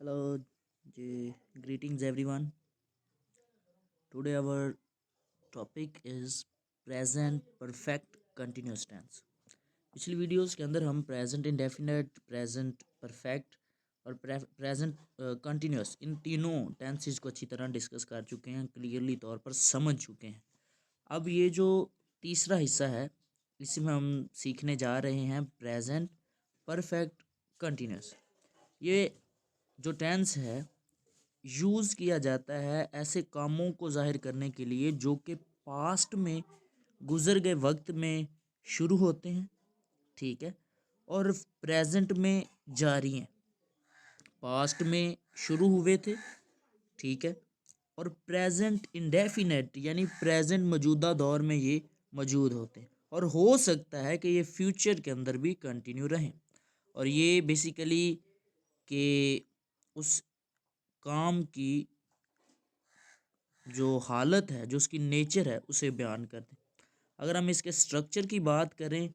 Hello, greetings everyone. Today our topic is present perfect continuous tense. पिछली videos के अंदर हम प्रेजेंट इंडेफिनेट, प्रेजेंट परफेक्ट और present continuous in तीनों tenses को अच्छी तरह डिस्कस कर चुके हैं, क्लियरली तौर पर समझ चुके हैं। अब ये जो तीसरा हिस्सा है, इसमें हम सीखने जा रहे हैं प्रेजेंट परफेक्ट कंटिन्यूस। ये जो टेंस है यूज़ किया जाता है ऐसे कामों को जाहिर करने के लिए जो कि पास्ट में गुजर गए वक्त में शुरू होते हैं, ठीक है, और प्रेजेंट में जारी हैं। पास्ट में शुरू हुए थे, ठीक है, और प्रेजेंट इंडेफिनेट यानी प्रेजेंट मौजूदा दौर में ये मौजूद होते हैं और हो सकता है कि ये फ्यूचर के अंदर भी कंटिन्यू रहें। और ये बेसिकली कि उस काम की जो हालत है, जो उसकी नेचर है, उसे बयान कर दें। अगर हम इसके स्ट्रक्चर की बात करें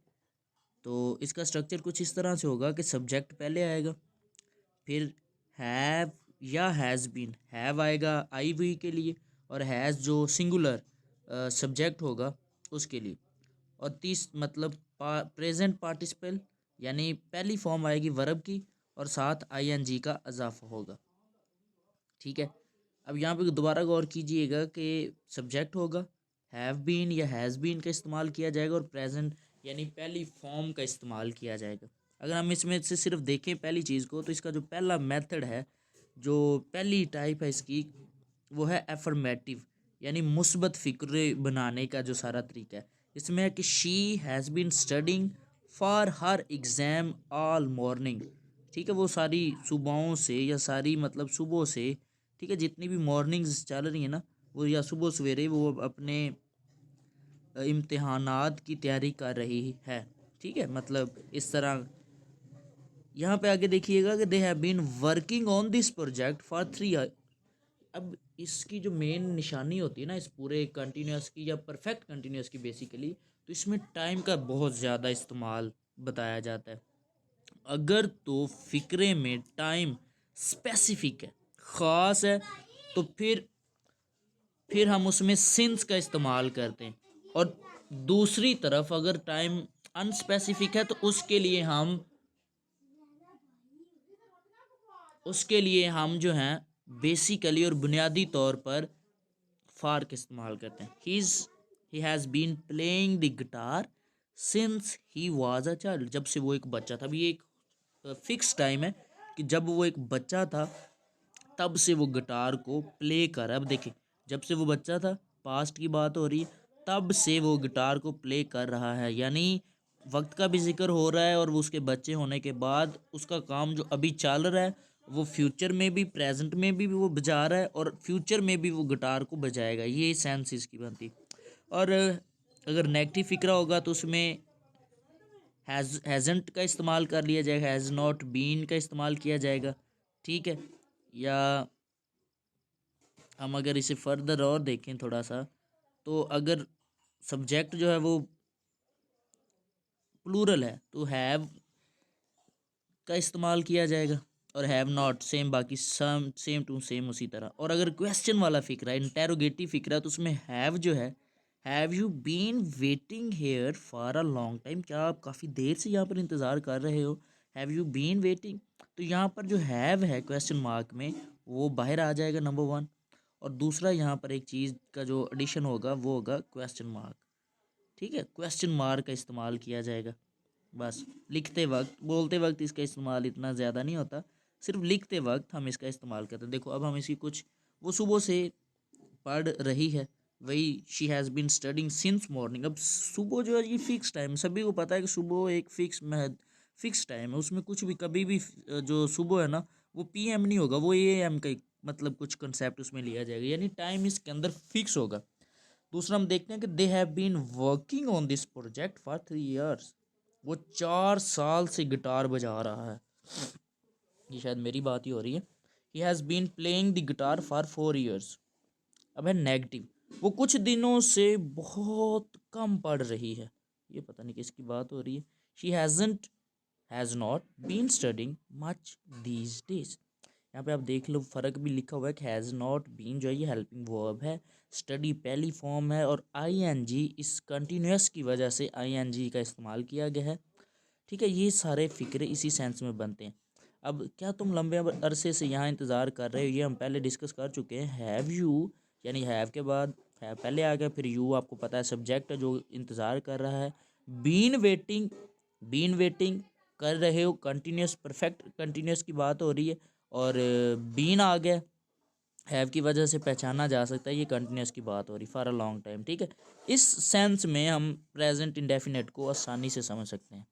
तो इसका स्ट्रक्चर कुछ इस तरह से होगा कि सब्जेक्ट पहले आएगा, फिर हैव या हैज़ बीन, हैव आएगा आई वी के लिए और हैज़ जो सिंगुलर सब्जेक्ट होगा उसके लिए, और तीस मतलब प्रेजेंट पार्टिसिपल यानी पहली फॉर्म आएगी वर्ब की और साथ आईएनजी का इजाफा होगा, ठीक है। अब यहाँ पे दोबारा गौर कीजिएगा कि सब्जेक्ट होगा, हैव बीन या हैज़ बीन का इस्तेमाल किया जाएगा और प्रेजेंट यानी पहली फॉर्म का इस्तेमाल किया जाएगा। अगर हम इसमें से सिर्फ देखें पहली चीज़ को, तो इसका जो पहला मेथड है, जो पहली टाइप है इसकी, वो है एफर्मेटिव यानी मुस्बत फ़िक्रे बनाने का जो सारा तरीका है। इसमें है कि she has been studying for her exam all morning, ठीक है, वो सारी सुबहों से या सारी मतलब सुबह से, ठीक है, जितनी भी मॉर्निंग्स चल रही है ना, वो या सुबह सवेरे वो अपने इम्तिहानात की तैयारी कर रही है, ठीक है, मतलब इस तरह। यहाँ पे आगे देखिएगा कि they have been working on this project for 3 year. अब इसकी जो मेन निशानी होती है ना इस पूरे कंटिन्यूस की या परफेक्ट कंटिन्यूस की बेसिकली, तो इसमें टाइम का बहुत ज़्यादा इस्तेमाल बताया जाता है। अगर तो फिक्रे में टाइम स्पेसिफिक है, ख़ास है, तो फिर हम उसमें सिंस का इस्तेमाल करते हैं, और दूसरी तरफ अगर टाइम अनस्पेसिफिक है तो उसके लिए हम जो हैं बेसिकली और बुनियादी तौर पर फार का इस्तेमाल करते हैं। He has been playing the guitar since he was a child, जब से वो एक बच्चा था। अभी ये एक फिक्स टाइम है कि जब वो एक बच्चा था तब से वो गिटार को प्ले कर, अब देखिए, जब से वो बच्चा था, पास्ट की बात हो रही है, तब से वो गिटार को प्ले कर रहा है, यानी वक्त का भी जिक्र हो रहा है और वो उसके बच्चे होने के बाद उसका काम जो अभी चल रहा है वो फ्यूचर में भी, प्रेजेंट में भी वो बजा रहा है और फ्यूचर में भी वो गिटार को बजाएगा। ये सेंस इसकी बनती। और अगर नेगेटिव फिक्रा होगा तो उसमें हैज़ंट का इस्तेमाल कर लिया जाएगा, हैज़ नॉट बीन का इस्तेमाल किया जाएगा, ठीक है। या हम अगर इसे फर्दर और देखें थोड़ा सा, तो अगर सब्जेक्ट जो है वो प्लूरल है तो हैव का इस्तेमाल किया जाएगा, और हैव नॉट सेम, बाकी सेम टू सेम उसी तरह। और अगर क्वेश्चन वाला फिक्रा है, इंटेरोगेटिव फिक्रा, तो उसमें हैव जो है, have you been waiting here for a long time, क्या आप काफ़ी देर से यहाँ पर इंतज़ार कर रहे हो, हैव यू बीन वेटिंग। तो यहाँ पर जो हैव है क्वेश्चन मार्क में, वो बाहर आ जाएगा, नंबर 1। और दूसरा यहाँ पर एक चीज़ का जो एडिशन होगा वो होगा क्वेश्चन मार्क, ठीक है, क्वेश्चन मार्क का इस्तेमाल किया जाएगा। बस लिखते वक्त, बोलते वक्त इसका इस्तेमाल इतना ज़्यादा नहीं होता, सिर्फ लिखते वक्त हम इसका इस्तेमाल करते हैं। देखो अब हम इसकी कुछ, वो सुबह से पढ़ रही है, वही she has been studying since morning. अब सुबह जो है ये फिक्स टाइम, सभी को पता है कि सुबह एक फिक्स टाइम है, उसमें कुछ भी कभी भी जो सुबह है ना वो पीएम नहीं होगा, वो एएम का मतलब कुछ कंसेप्ट उसमें लिया जाएगा, यानी टाइम इसके अंदर फिक्स होगा। दूसरा हम देखते हैं कि they have been working on this project for 3 years, वो 4 साल से गिटार बजा रहा है। ये शायद मेरी बात ही हो रही है। He has been playing the guitar for 4 years. अब है नेगेटिव, वो कुछ दिनों से बहुत कम पढ़ रही है, ये पता नहीं किसकी बात हो रही है। She has not been studying much these days, यहाँ पे आप देख लो फ़र्क भी लिखा हुआ है कि हैज़ नॉट बीन जो है ये हेल्पिंग वर्ब है, स्टडी पहली फॉर्म है और आईएनजी इस कंटिन्यूस की वजह से आईएनजी का इस्तेमाल किया गया है। ठीक है, ये सारे फ़िक्रे इसी सेंस में बनते हैं। अब क्या तुम लंबे अरसे से यहाँ इंतज़ार कर रहे हो, ये हम पहले डिस्कस कर चुके हैं। हैव यू यानी हैव के बाद हैव पहले आ गया, फिर यू आपको पता है सब्जेक्ट है जो इंतज़ार कर रहा है। बीन वेटिंग कर रहे हो, कंटिन्यूस परफेक्ट कंटिन्यूस की बात हो रही है, और बीन आ गया, हैव की वजह से पहचाना जा सकता है ये कंटिन्यूस की बात हो रही फॉर अ लॉन्ग टाइम। ठीक है, इस सेंस में हम प्रेजेंट इंडेफिनेट को आसानी से समझ सकते हैं।